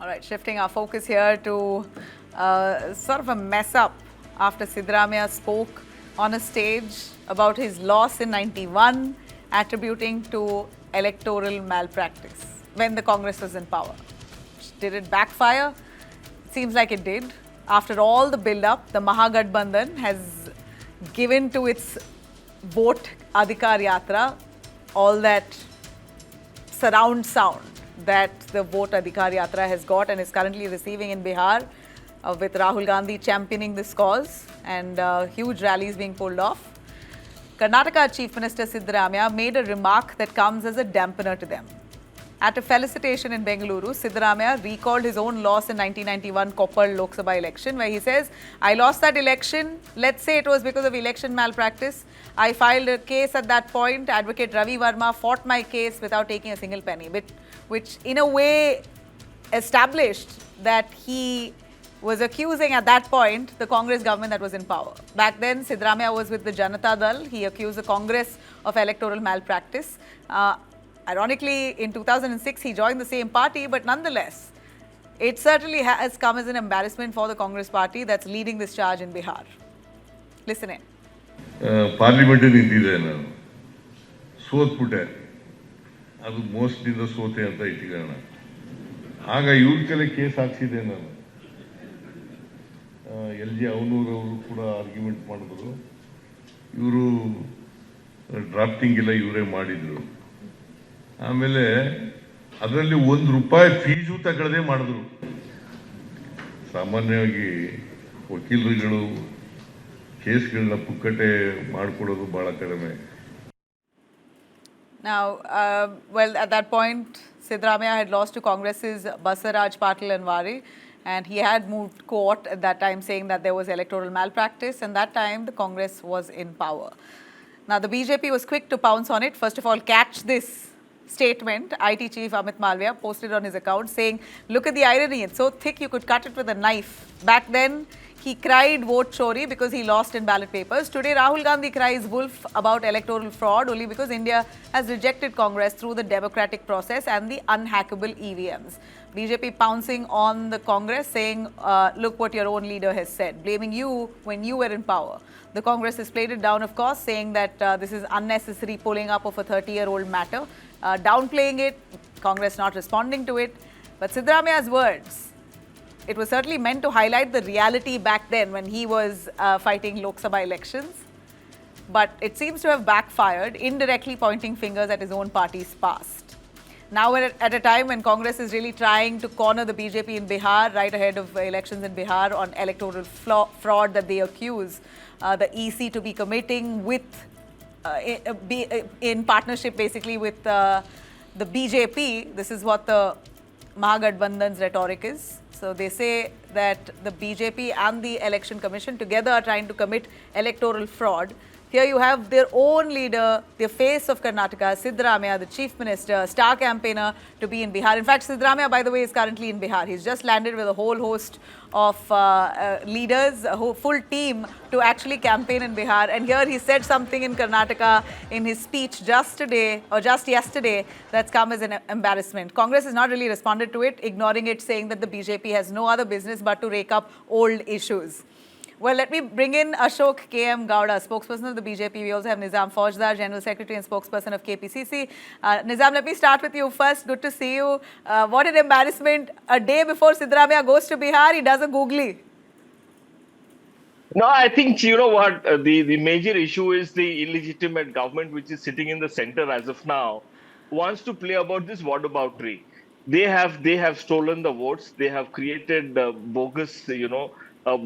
All right, shifting our focus here to sort of a mess up after Siddaramaiah spoke on a stage about his loss in 91, attributing to electoral malpractice when the Congress was in power. Did it backfire? Seems like it did. After all the build-up, the Mahagathbandhan has given to its Vote Adhikar Yatra all that surround sound that the Vote Adhikar Yatra has got and is currently receiving in Bihar, with Rahul Gandhi championing this cause and huge rallies being pulled off. Karnataka Chief Minister Siddaramaiah made a remark that comes as a dampener to them. At a felicitation in Bengaluru, Siddaramaiah recalled his own loss in 1991 Koppal Lok Sabha election, where he says, I lost that election. Let's say it was because of election malpractice. I filed a case at that point. Advocate Ravi Verma fought my case without taking a single penny, which in a way established that he was accusing at that point the Congress government that was in power. Back then, Siddaramaiah was with the Janata Dal. He accused the Congress of electoral malpractice. Ironically, in 2006, he joined the same party, but nonetheless, it certainly has come as an embarrassment for the Congress party that's leading this charge in Bihar. Listen in. Parliament ನಿಂತಿದೆ ನಾನು ಸೋತ್ಬಿಟ್ಟೆ ಅದು ಮೋಸ್ಟ್ಲಿಂದ ಸೋತೆ ಅಂತ ಇಟ್ಟಿರೋಣ ಆಗ ಇವ್ರ ಕೆಲ case ಹಾಕ್ಸಿದೆ ನಾನು LG ಅವನೂರವರು ಕೂಡ ಆರ್ಗ್ಯುಮೆಂಟ್ ಮಾಡಿದ್ರು ಇವರು ಡ್ರಾಫ್ಟಿಂಗ್ ಎಲ್ಲ ಇವರೇ ಮಾಡಿದ್ರು ಆಮೇಲೆ ಅದರಲ್ಲಿ ₹1 ಫೀಸು ತಗೊಳ್ಳದೆ ಮಾಡಿದ್ರು ಸಾಮಾನ್ಯವಾಗಿ ವಕೀಲರುಗಳು ಕೇಸ್ಗಳನ್ನ ಪುಕ್ಕಟೆ ಮಾಡಿಕೊಡೋದು ಬಹಳ ಕಡಿಮೆ. Now, well, at that point, Siddaramaiah had lost to Congress's Basaraj Patil and Wari, and he had moved court at that time saying that there was electoral malpractice, and that time the Congress was in power. Now, the BJP was quick to pounce on it. First of all, catch this statement. IT chief Amit Malviya posted on his account saying, look at the irony, it's so thick you could cut it with a knife. Back then, he cried vote Chori because he lost in ballot papers. Today, Rahul Gandhi cries wolf about electoral fraud only because India has rejected Congress through the democratic process and the unhackable EVMs. BJP pouncing on the Congress saying, look what your own leader has said, blaming you when you were in power. The Congress has played it down, of course, saying that this is unnecessary pulling up of a 30-year-old matter, downplaying it, Congress not responding to it. But Siddaramaiah's words, it was certainly meant to highlight the reality back then when he was fighting Lok Sabha elections. But it seems to have backfired, indirectly pointing fingers at his own party's past. Now, at a time when Congress is really trying to corner the BJP in Bihar, right ahead of elections in Bihar on electoral fraud that they accuse the EC to be committing with, in partnership basically with the BJP, this is what the Mahagathbandhan's rhetoric is. So they say that the BJP and the Election Commission together are trying to commit electoral fraud. Here you have their own leader, the face of Karnataka, Siddaramaiah, the chief minister, star campaigner to be in Bihar. In fact, Siddaramaiah, by the way, is currently in Bihar. He's just landed with a whole host of leaders, a whole full team to actually campaign in Bihar. And here he said something in Karnataka in his speech just today or just yesterday that's come as an embarrassment. Congress has not really responded to it, ignoring it, saying that the BJP has no other business but to rake up old issues. Well, let me bring in Ashok KM Gowda, spokesperson of the BJP. We also have Nizam Faujdar, General Secretary and spokesperson of KPCC. Nizam, let me start with you first. Good to see you. What an embarrassment. A day before Siddaramaiah goes to Bihar, he does a googly. No, I think, you know what, the major issue is the illegitimate government which is sitting in the center as of now wants to play about this whataboutery. They have stolen the votes. They have created bogus,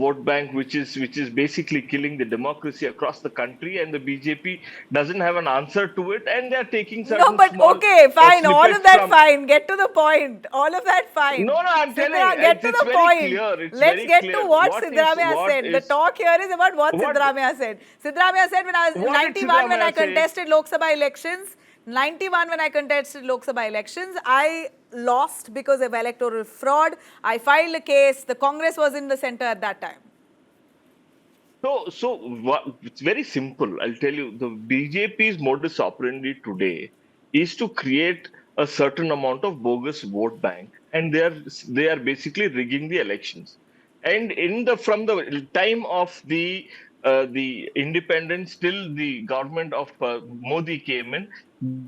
vote bank, which is basically killing the democracy across the country, and the BJP doesn't have an answer to it, and they are taking certain No, but small, okay, fine, all of that from... fine. Get to the point. All of that fine. No, I'm telling you, get to the point. It's Let's very get clear. to what Siddaramaiah said. The talk here is about what Siddaramaiah said. Siddaramaiah said when I was 91, when I contested Lok Sabha elections, 91 when I contested Lok Sabha elections, I lost because of electoral fraud. I filed a case. The Congress was in the center at that time. So it's very simple. I'll tell you, the BJP's modus operandi today is to create a certain amount of bogus vote bank, and they are basically rigging the elections. And from the time of the independence till the government of Modi came in,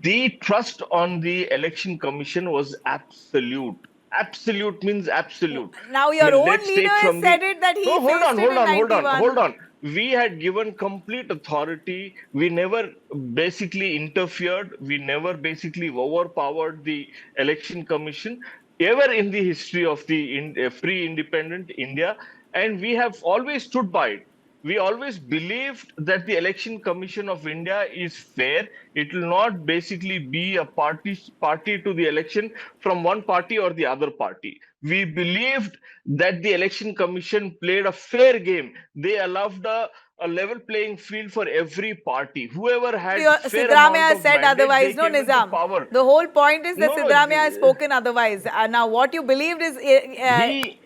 the trust on the election commission was absolute. Absolute means absolute. Now I your mean, own let's leader take has from said the it that he no, hold faced on, it hold in on, hold on, 91. hold on. We had given complete authority. We never basically interfered. We never basically overpowered the election commission ever in the history of the free independent India. And we have always stood by it. We always believed that the election commission of India is fair. It will not basically be a party to the election from one party or the other party. We believed that the election commission played a fair game. They allowed a level playing field for every party. Whoever had fair amount Siddaramaiah has of said mandate, they otherwise. No, came into Nizam. power. The whole point is that No, no, Siddaramaiah has spoken otherwise. Now, what you believed is he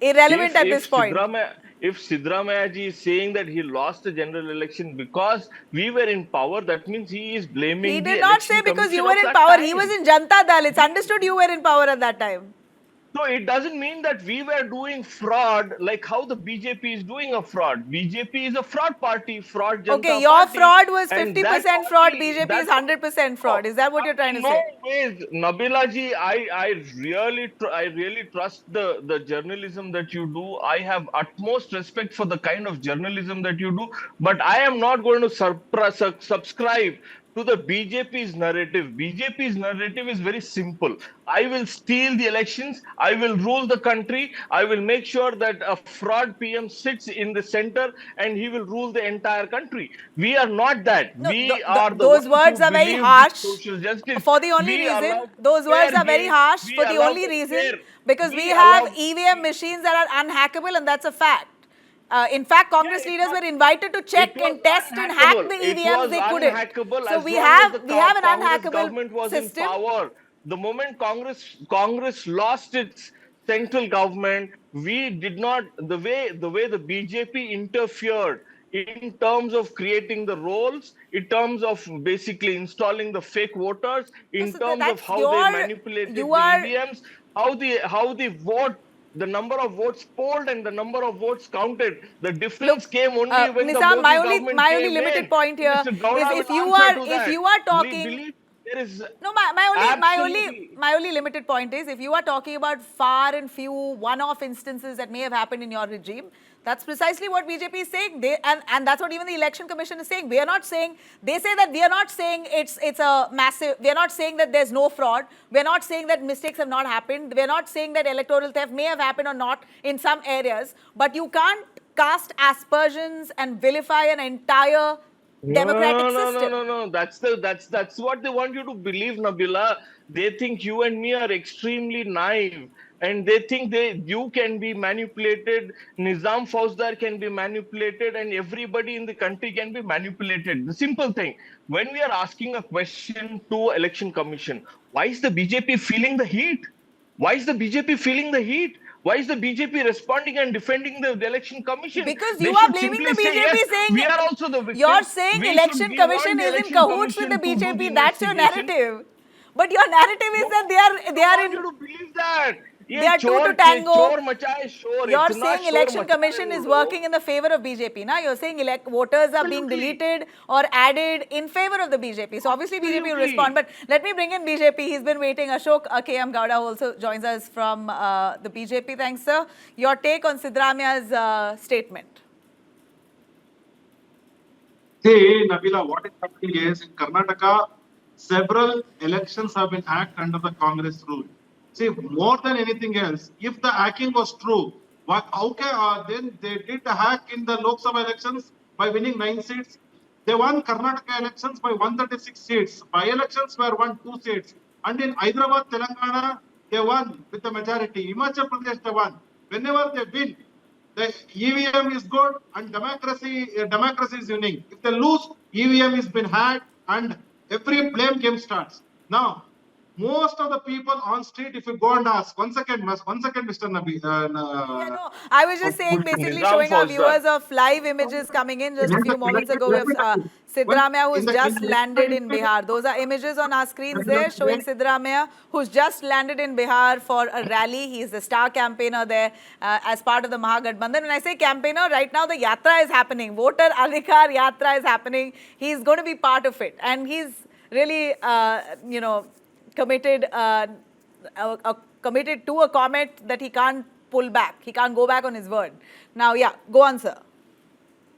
irrelevant at this point. if Siddaramaiah ji is saying that he lost the general election because we were in power, that means he is He blaming the did not say election because you commission were of in that power. He was time. in Janta Dal. It's understood you were in power at that time. So it doesn't mean that we were doing fraud like how the BJP is doing a fraud. BJP is a fraud party, fraud Okay, Janta your party, fraud was and that 50% fraud. party, BJP is that 100% fraud. no, Is that what you're trying to in no say? ways, Nabila ji. I really trust the journalism that you do. I have utmost respect for the kind of journalism that you do, but I am not going to subscribe to the BJP's narrative. BJP's narrative is very simple. I will steal the elections. I will rule the country. I will make sure that a fraud PM sits in the center and he will rule the entire country. We are not that. No, We are the those ones who words are very believe in harsh social justice. for the only We reason, allow those words fair are very game. harsh We for the allow only the reason fair. because we We have allow. EVM machines that are unhackable, and that's a fact. In fact, Yeah, Congress leaders were invited to it check was and test and hack unhackable. the It EVMs. was They couldn't. unhackable So as long as the we have an Congress unhackable government was in system. power. The moment Congress lost its central government, we did not the way the BJP interfered in terms of creating the roles, in terms of basically installing the fake voters, No, in so terms of that's how they you manipulated the are EVMs, how the vote, the number of votes polled and the number of votes counted. The difference look, came only when the Nizam, Modi government my only came limited in. point here Mr. is Gowda will answer to if that. you are We talking. believe there is No, absolutely. my only limited point is if you are talking about far and few one-off instances that may have happened in your regime, that's precisely what BJP is saying. And that's what even the election commission is saying. We are not saying, they say that we are not saying it's a massive, we are not saying that there's no fraud. We are not saying that mistakes have not happened. We are not saying that electoral theft may have happened or not in some areas. But you can't cast aspersions and vilify an entire No, democratic no, no, system. no, no. That's what they want you to believe, Nabila. They think you and me are extremely naive, and they think you can be manipulated. Nizam Fauzdar can be manipulated, and everybody in the country can be manipulated. The simple thing: when we are asking a question to election commission, why is the BJP feeling the heat? Why is the BJP feeling the heat? Why is the BJP responding and defending the election commission? Because you They are should blaming simply the say, yes, BJP we saying, are also the you're victim. saying election commission We want the is in election cahoots with the commission to do the BJP. That's your investigation. narrative. But your narrative is No, that I don't want you to believe that. they ये are two to ये tango. चोर मचाए शोर, You're इतना saying शोर election मचा रहे commission वो is लोग. working in the favor of BJP. Now you're saying voters are being Absolutely. deleted or added in favor of the BJP. So obviously BJP will respond. But let me bring in BJP. He's been waiting. Ashok KM Gowda also joins us from the BJP. Thanks, sir. Your take on Siddaramaiah's statement. See, Nabila, what is happening is in Karnataka, several elections have been hacked under the Congress rule. See, more than anything else, if the hacking was true, then they did the hack in the Lok Sabha elections by winning 9 seats. They won Karnataka elections by 136 seats. By elections were won 2 seats. And in Hyderabad, Telangana, they won with the majority. Himachal Pradesh, they won. Whenever they win, the EVM is good and democracy is winning. If they lose, EVM has been hacked and every blame game starts. Now, Most of the people on street, if you go and ask, one second, Mr. Nabi. Yeah, no, I was just saying, basically Nizam showing our Fauzdar. viewers of live images coming in just a few moments ago. We have Siddaramaiah, who's just landed in Bihar. Those are images on our screens there showing Siddaramaiah, who's just landed in Bihar for a rally. He's the star campaigner there as part of the Mahagathbandhan. When I say campaigner, right now the yatra is happening. Voter Adhikar Yatra is happening. He's going to be part of it. And he's really, committed committed to a comment that he can't pull back. He can't go back on his word. Now, yeah, go on, sir.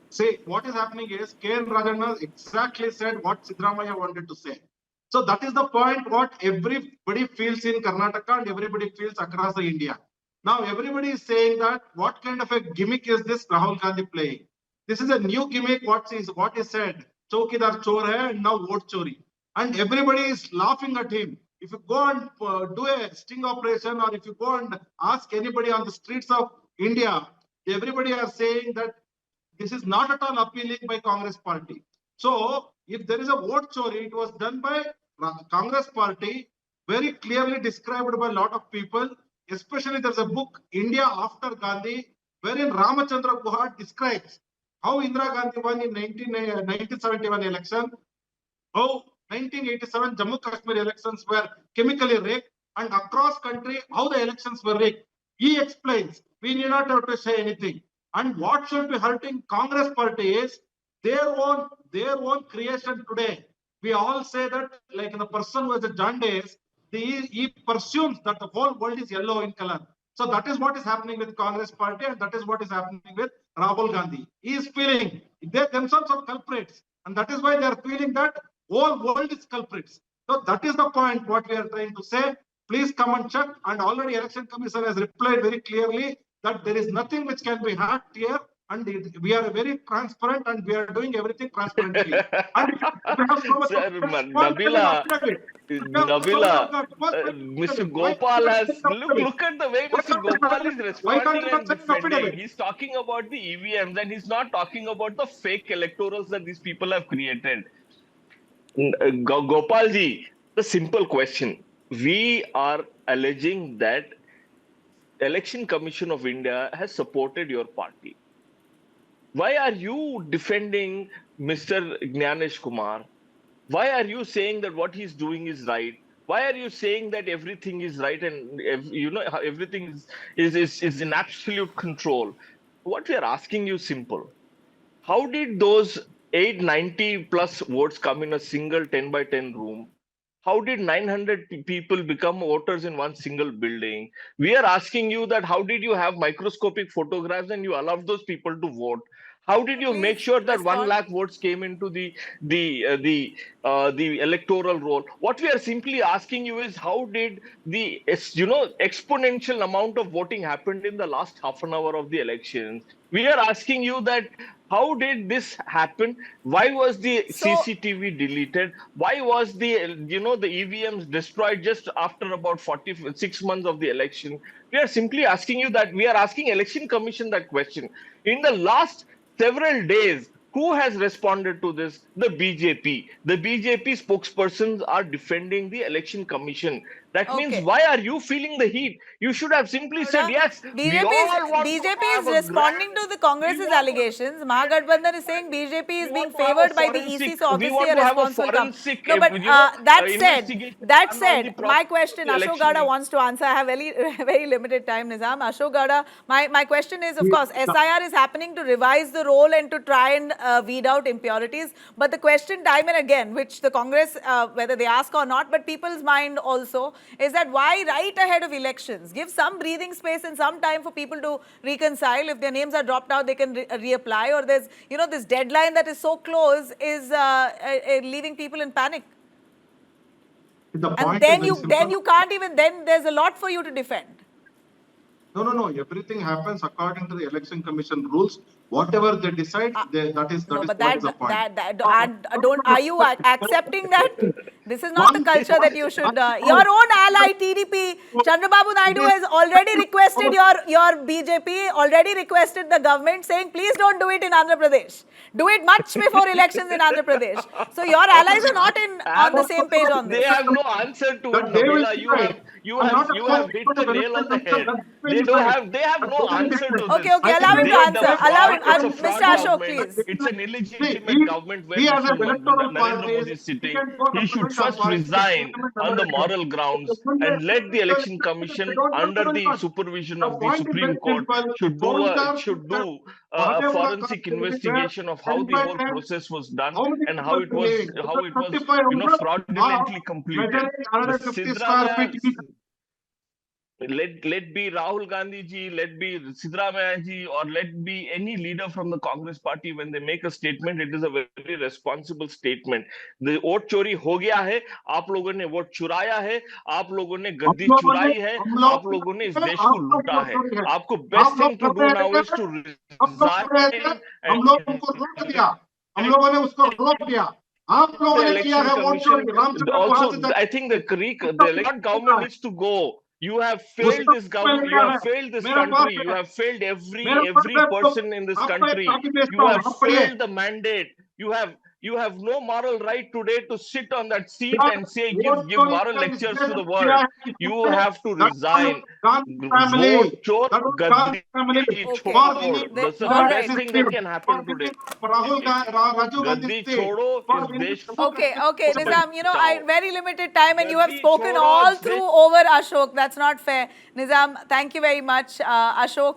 See, what is happening is K.N. Rajanna exactly said what Siddaramaiah wanted to say. So that is the point what everybody feels in Karnataka and everybody feels across the India. Now everybody is saying that what kind of a gimmick is this Rahul Gandhi playing? This is a new gimmick. What is said? Chowkidar chor hai and now vote chori. And everybody is laughing at him. If you go and do a sting operation, or if you go and ask anybody on the streets of India, everybody are saying that this is not at all appealing by Congress party. So if there is a vote chori, it was done by Congress party, very clearly described by a lot of people. Especially there's a book, India After Gandhi, wherein Ramachandra Guha describes how Indira Gandhi won in 1971 election, how 1987 Jammu Kashmir elections were chemically rigged, and across country how the elections were rigged. He explains, we need not have to say anything. And what should be hurting Congress party is their own creation today. We all say that, like the person who has a jaundice, he presumes that the whole world is yellow in color. So that is what is happening with Congress party, and that is what is happening with Rahul Gandhi. He is feeling they themselves are culprits, and that is why they are feeling that whole world is culprits. So that is the point what we are trying to say. Please come and check. And already Election Commission has replied very clearly that there is nothing which can be hacked here, and we are very transparent and we are doing everything transparently. And we have so much Sir, of Nabila, Mr. Gopal has look at the way Mr. Gopal is why can't responding you and not send an defending. affidavit? He's talking about the EVMs and he's not talking about the fake electorals that these people have created. Gopalji, the simple question: we are alleging that Election Commission of India has supported your party. Why are you defending Mr. Gyanesh Kumar? Why are you saying that what he's doing is right? Why are you saying that everything is right and everything is in absolute control? What we are asking you is simple. How did those 890 plus votes come in a single 10 by 10 room? How did 900 people become voters in one single building? We are asking you that how did you have microscopic photographs and you allowed those people to vote? How did you make Please sure that 1 respond. lakh votes came into the electoral roll? What we are simply asking you is how did the exponential amount of voting happened in the last half an hour of the elections? We are asking you that how did this happen? Why was the So, CCTV deleted? Why was the EVMs destroyed just after about 46 months of the election? We are simply asking you that. We are asking Election Commission that question. In the last several days, who has responded to this? The BJP. The BJP spokespersons are defending the Election Commission. That means, okay. why are you feeling the heat? You should have simply said, yes, we all want to BJP have is a responding grand, to the we Congress's want to allegations. Mahagathbandhan is saying BJP we is being want to have a favored by the EC, forensic, so we obviously want a to have a response will come. forensic, No, but investigation that done on the said, my process of question, the Ashok election. Gada wants to answer. I have very, very limited time, Nizam. Ashok Gada, my question is, of course, SIR is happening to revise the role and to try and weed out impurities. But the question time and again, which the Congress, whether they ask or not, but people's mind also, is that why right ahead of elections? Give some breathing space and some time for people to reconcile. If their names are dropped out, they can reapply. Or there's, this deadline that is so close is leaving people in panic. The And point then is very then simple. you can't even, then there's a lot for you to defend. No. Everything happens according to the Election Commission rules. Whatever they decide, that is No, what but is the point. and don't, are you accepting that this is not the culture that you should, your own ally TDP, Chandrababu Naidu has already requested your BJP, already requested the government saying, please don't do it in Andhra Pradesh. Do it much before elections in Andhra Pradesh. So your allies are not on the same page on They this. have no answer to it, That they will Nabila. decide. You have hit the nail on the head. They have no answer to this. Okay, allow him to answer. Allow him. It's a Mr. fraud Ashok, government. please. It's an See, illegitimate government where we as Mr. an electoral Narendra Modi party, is we sitting. can go He should represent our first party, resign implement on the electoral. moral grounds When they and let the election they commission, don't under do the that. supervision The of the point is Supreme very Court, simple. Soldiers, should do a whatever the forensic cost will be there, investigation of how the whole 10 process was done how many and people will live? how it was 55 fraudulently completed. measuring The 150 square feet. let be Rahul Gandhi ji, let be Siddaramaiah ji, or let be any leader from the Congress party, when they make a statement, it is a very responsible statement. The vote chori हो गया है, आप लोगों ने vote चुराया है, आप लोगों ने गद्दी चुराई है, आप लोगों ने इस देश को लूटा है. आपको best thing to do now is to resign हम लोगों को रोक दिया, हम लोगों ने उसको रोक दिया. आप लोगों ने किया है वोट चोरी. Ramchandra also, I think the election government needs to go. You have failed this government. You have failed this country. You have failed every person in this country. You have failed the mandate. You have no moral right today to sit on that seat and say give moral lectures to the world. You have to resign. Vote chor, gaddi chhod. That's the best thing that can happen today. Gaddi chodo is desh. Okay, Nizam, very limited time and you have Gaddi spoken chodo all is through over Ashok. That's not fair. Nizam, thank you very much. Ashok,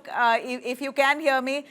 if you can hear me,